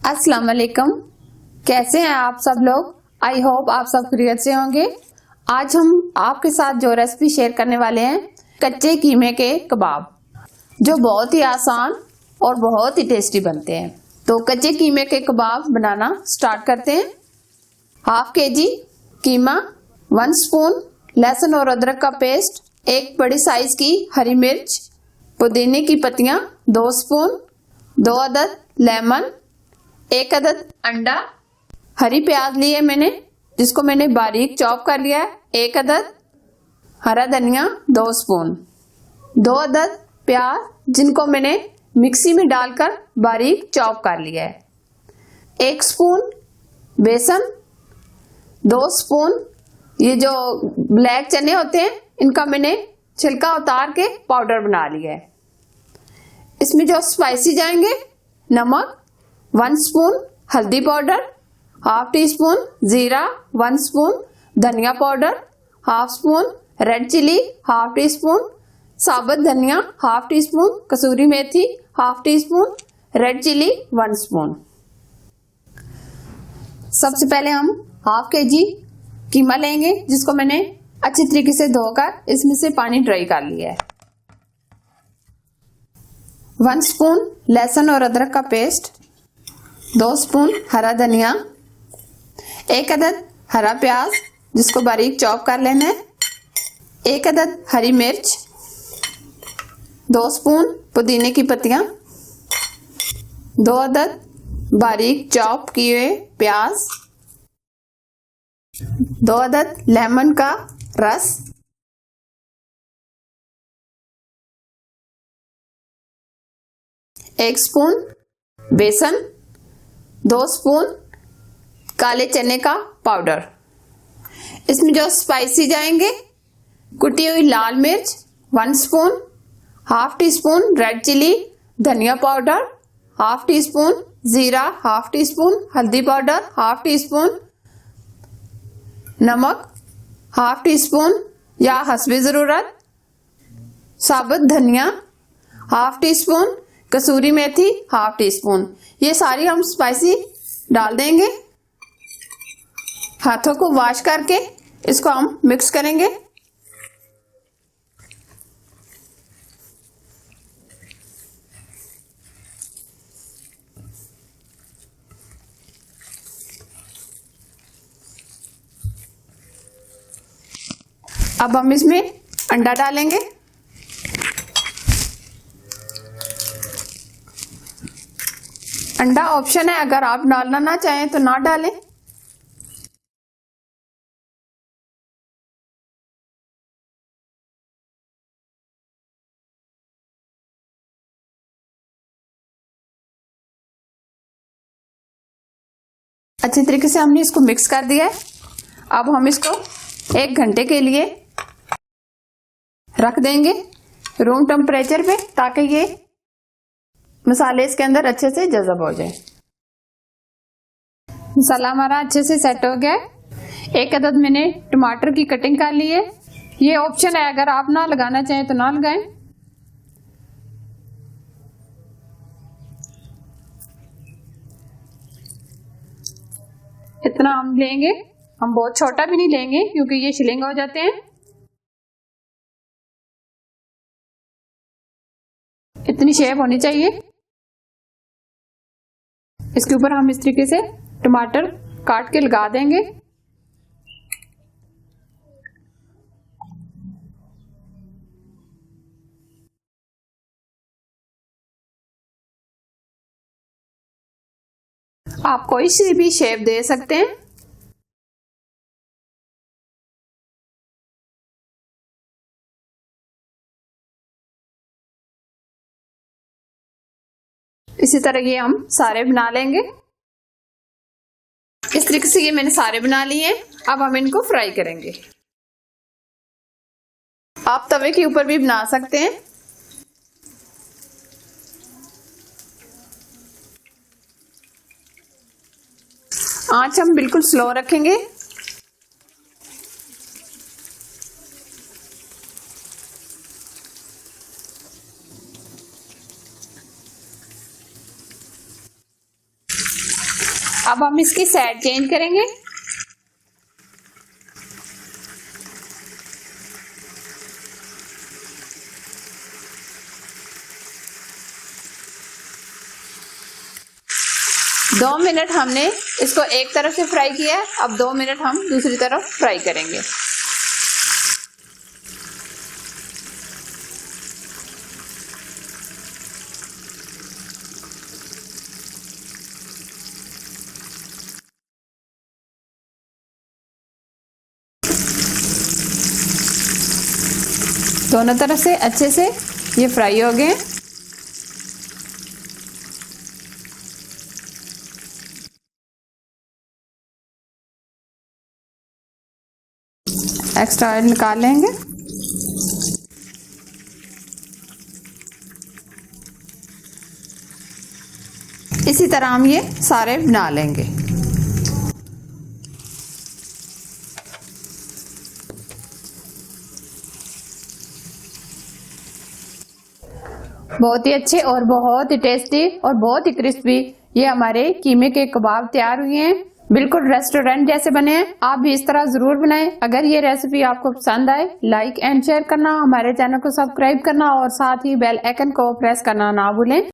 अस्सलाम वालेकुम। कैसे हैं आप सब लोग? आई होप आप सब खैरियत से होंगे। आज हम आपके साथ जो रेसिपी शेयर करने वाले हैं, कच्चे कीमे के कबाब, जो बहुत ही आसान और बहुत ही टेस्टी बनते हैं। तो कच्चे कीमे के कबाब बनाना स्टार्ट करते हैं। हाफ केजी कीमा, 1 स्पून लहसुन और अदरक का पेस्ट, 1 बड़ी साइज की हरी मिर्च, पुदीने की पत्तियां 2 स्पून, 2 अदद लेमन, 1 अदद अंडा, हरी प्याज ली है मैंने जिसको मैंने बारीक चॉप कर लिया है 1 अदद, हरा धनिया 2 स्पून, 2 अदद प्याज जिनको मैंने मिक्सी में डालकर बारीक चॉप कर लिया है, 1 स्पून बेसन, 2 स्पून ये जो ब्लैक चने होते हैं इनका मैंने छिलका उतार के पाउडर बना लिया है। इसमें जो स्पाइसी जाएंगे, नमक 1 स्पून, हल्दी पाउडर हाफ टी स्पून, जीरा 1 स्पून, धनिया powder half spoon, red chilli half teaspoon, साबुत धनिया हाफ टी स्पून, कसूरी मेथी half teaspoon, red chilli 1 spoon. सबसे पहले हम हाफ केजी कीमा लेंगे जिसको मैंने अच्छी तरीके से धोकर इसमें से पानी ड्राई कर लिया है। 1 स्पून लहसुन और अदरक का पेस्ट, 2 स्पून हरा धनिया, 1 अदद हरा प्याज जिसको बारीक चॉप कर लेना है, 1 अदद हरी मिर्च, 2 स्पून पुदीने की पत्तियां, 2 अदद बारीक चॉप किए हुए प्याज, 2 अदद लेमन का रस, 1 स्पून बेसन, 2 स्पून काले चने का पाउडर। इसमें जो स्पाइसी जाएंगे, कुटी हुई लाल मिर्च 1 spoon, half teaspoon red chilli धनिया पाउडर, हाफ टी स्पून जीरा, हाफ टी स्पून हल्दी पाउडर, हाफ टी स्पून नमक, हाफ टी स्पून या हस्बे जरूरत साबुत धनिया, हाफ टी स्पून कसूरी मेथी, हाफ टी स्पून। ये सारी हम स्पाइसी डाल देंगे। हाथों को वॉश करके इसको हम मिक्स करेंगे। अब हम इसमें अंडा डालेंगे। अंडा ऑप्शन है, अगर आप डालना ना चाहें तो ना डालें। अच्छी तरीके से हमने इसको मिक्स कर दिया है। अब हम इसको 1 घंटे के लिए रख देंगे रूम टेम्परेचर पे, ताकि ये मसाले इसके अंदर अच्छे से जज़ब हो जाए। मसाला हमारा अच्छे से सेट हो गया है। 1 अदद मैंने टमाटर की कटिंग कर ली है। ये ऑप्शन है, अगर आप ना लगाना चाहें तो ना लगाएं। इतना हम लेंगे, हम बहुत छोटा भी नहीं लेंगे क्योंकि ये शिलिंग हो जाते हैं। इतनी शेप होनी चाहिए। इसके ऊपर हम इस तरीके से टमाटर काट के लगा देंगे। आप कोई सी भी शेप दे सकते हैं। इसी तरह ये हम सारे बना लेंगे। इस तरीके से ये मैंने सारे बना लिए हैं। अब हम इनको फ्राई करेंगे। आप तवे के ऊपर भी बना सकते हैं। आंच हम बिल्कुल स्लो रखेंगे। अब हम इसकी साइड चेंज करेंगे। दो मिनट हमने इसको एक तरफ से फ्राई किया है, अब 2 मिनट हम दूसरी तरफ फ्राई करेंगे। दोनों तरफ से अच्छे से ये फ्राई हो गए। एक्स्ट्रा ऑयल निकाल लेंगे। इसी तरह हम ये सारे बना लेंगे। बहुत ही अच्छे और बहुत ही टेस्टी और बहुत ही क्रिस्पी ये हमारे कीमे के कबाब तैयार हुए हैं। बिल्कुल रेस्टोरेंट जैसे बने हैं। आप भी इस तरह जरूर बनाएं। अगर ये रेसिपी आपको पसंद आए, लाइक एंड शेयर करना, हमारे चैनल को सब्सक्राइब करना और साथ ही बेल आइकन को प्रेस करना ना भूलें।